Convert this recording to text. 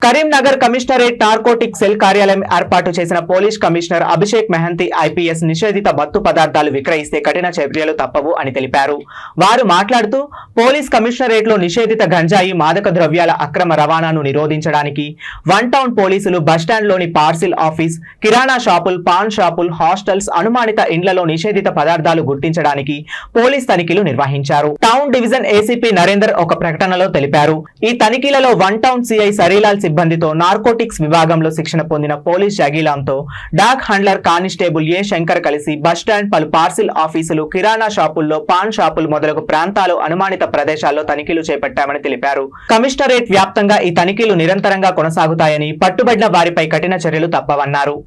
Karimnagar commissionerate narcotic cell కార్యాలయం ఏర్పాటు చేసిన police commissioner Abhishek mehndi IPS నిషేధిత మత్తు పదార్థాలు విక్రయిస్తే కఠిన చర్యలు తప్పవు అని తెలిపారు. వారు మాట్లాడుతూ పోలీస్ కమిషనరేట్ లో నిషేధిత గంజాయి మాదక ద్రవ్యాల అక్రమ రవాణాను నిరోధించడానికి వన్ టౌన్ పోలీసులు బస్టాండ్ లోని పార్సిల్ ఆఫీస్, కిరాణా షాపులు, పాన్ షాపులు, హాస్టల్స్, అనుమానిత ఇండ్లలో నిషేధిత పదార్థాలు గుర్తించడానికి పోలీస్ తనిఖీలు నిర్వహించారు. టౌన్ డివిజన్ ఏసీపీ నరేందర్ ఒక ప్రకటనలో తెలిపారు. ఈ తనిఖీలలో వన్ టౌన్ సిఐ సరీలాల్ సిబ్బందితో నార్కోటిక్స్ విభాగంలో శిక్షణ పొందిన పోలీస్ జగీలాంతో డాగ్ హ్యాండ్లర్ కానిస్టేబుల్ ఏ శంకర్ కలిసి బస్టాండ్, పలు పార్సిల్ ఆఫీసులు, కిరాణా షాపుల్లో, పాన్ షాపులు మొదలగు ప్రాంతాలు, అనుమానిత ప్రదేశాల్లో తనిఖీలు చేపట్టామని తెలిపారు. కమిషనరేట్ వ్యాప్తంగా ఈ తనిఖీలు నిరంతరంగా కొనసాగుతాయని, పట్టుబడిన వారిపై కఠిన చర్యలు తప్పవన్నారు.